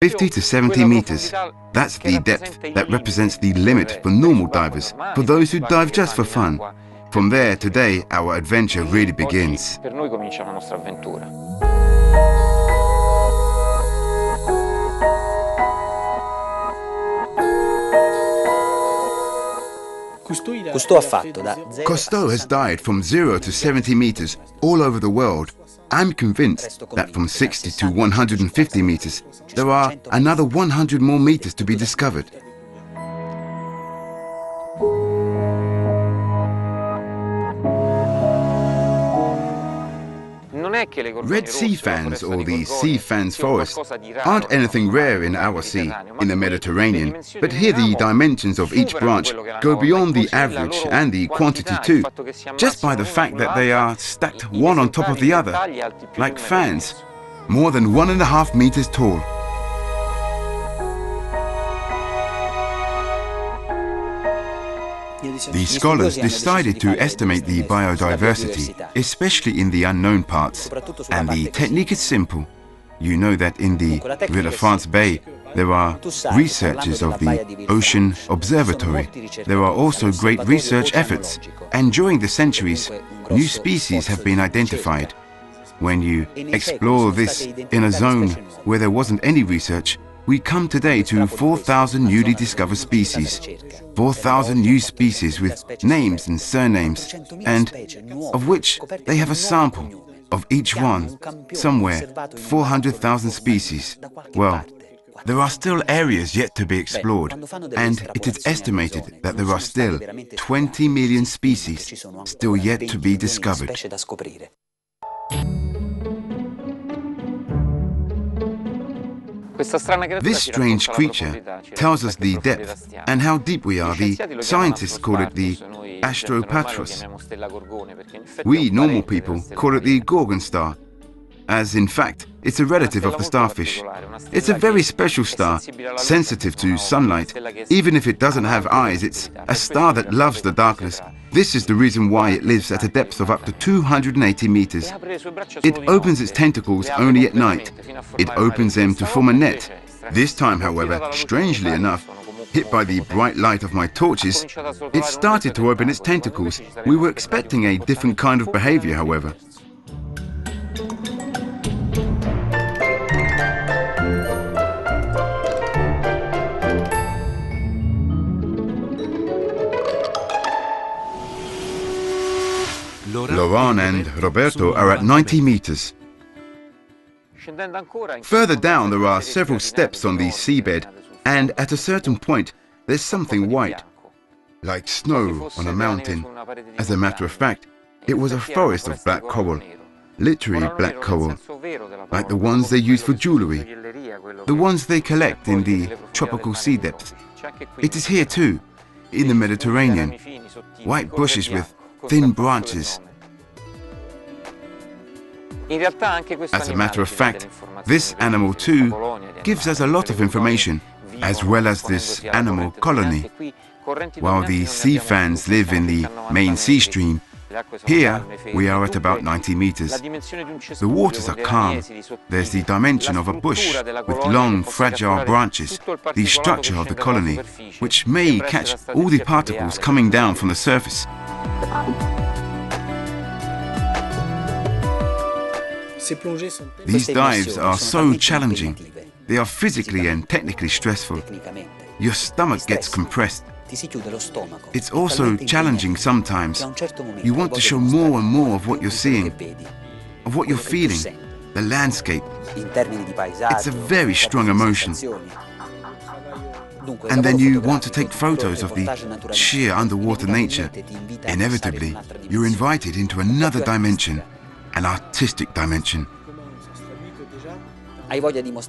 50 to 70 meters. That's the depth that represents the limit for normal divers, for those who dive just for fun. From there, today, our adventure really begins. Per noi comincia la nostra avventura. Cousteau has dived from 0 to 70 meters all over the world. I'm convinced that from 60 to 150 meters, there are another 100 more meters to be discovered. Red sea fans, or the sea fans forest, aren't anything rare in our sea, in the Mediterranean, but here the dimensions of each branch go beyond the average and the quantity too, just by the fact that they are stacked one on top of the other, like fans, more than 1.5 meters tall. The scholars decided to estimate the biodiversity, especially in the unknown parts, and the technique is simple. You know that in the Ville-de-France Bay, there are researchers of the Ocean Observatory. There are also great research efforts, and during the centuries, new species have been identified. When you explore this in a zone where there wasn't any research, we come today to 4,000 newly discovered species. 4,000 new species with names and surnames, and of which they have a sample of each one, somewhere 400,000 species. Well, there are still areas yet to be explored, and it is estimated that there are still 20 million species still yet to be discovered. This strange creature tells us the depth and how deep we are. The scientists call it the Astropatros. We normal people call it the Gorgon star, as in fact it's a relative of the starfish. It's a very special star, sensitive to sunlight. Even if it doesn't have eyes, it's a star that loves the darkness. This is the reason why it lives at a depth of up to 280 meters. It opens its tentacles only at night. It opens them to form a net. This time, however, strangely enough, hit by the bright light of my torches, it started to open its tentacles. We were expecting a different kind of behavior, however. Laurent and Roberto are at 90 meters. Further down there are several steps on the seabed, and at a certain point there's something white, like snow on a mountain. As a matter of fact, it was a forest of black coral, literally black coral, like the ones they use for jewelry, the ones they collect in the tropical sea depths. It is here too, in the Mediterranean, white bushes with thin branches. As a matter of fact, this animal too gives us a lot of information, as well as this animal colony. While the sea fans live in the main sea stream, here we are at about 90 meters. The waters are calm. There's the dimension of a bush with long, fragile branches, the structure of the colony, which may catch all the particles coming down from the surface. These dives are so challenging. They are physically and technically stressful. Your stomach gets compressed. It's also challenging sometimes. You want to show more and more of what you're seeing, of what you're feeling, the landscape. It's a very strong emotion. And then you want to take photos of the sheer underwater nature. Inevitably, you're invited into another dimension, an artistic dimension.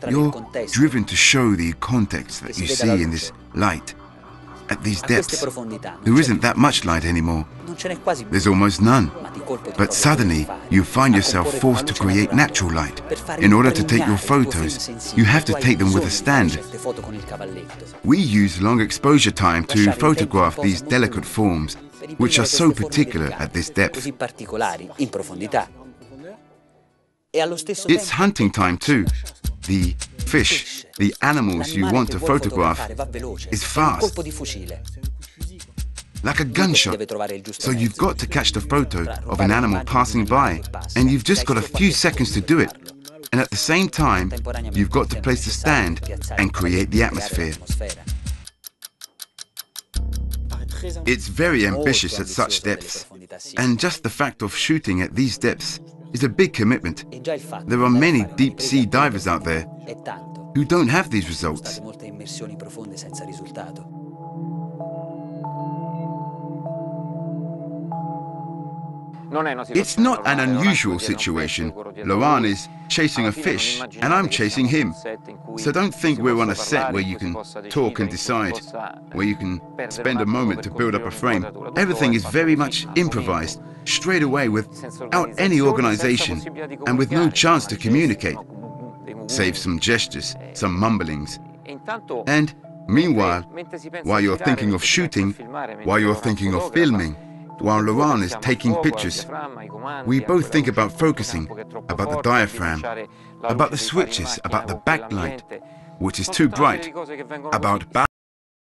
You're driven to show the context that you see in this light. At these depths, there isn't that much light anymore. There's almost none. But suddenly, you find yourself forced to create natural light. In order to take your photos, you have to take them with a stand. We use long exposure time to photograph these delicate forms, which are so particular at this depth. It's hunting time too. The Fish, the animals you want to photograph, is fast, like a gunshot. So you've got to catch the photo of an animal passing by, and you've just got a few seconds to do it. And at the same time, you've got to place the stand and create the atmosphere. It's very ambitious at such depths, and just the fact of shooting at these depths is a big commitment. There are many deep-sea divers out there who don't have these results. It's not an unusual situation. Laurent is chasing a fish and I'm chasing him. So don't think we're on a set where you can talk and decide, where you can spend a moment to build up a frame. Everything is very much improvised, straight away, without any organization and with no chance to communicate, save some gestures, some mumblings. And meanwhile, while you're thinking of shooting, while you're thinking of filming, while Laurent is taking pictures, we both think about focusing, about the diaphragm, about the switches, about the backlight, which is too bright, about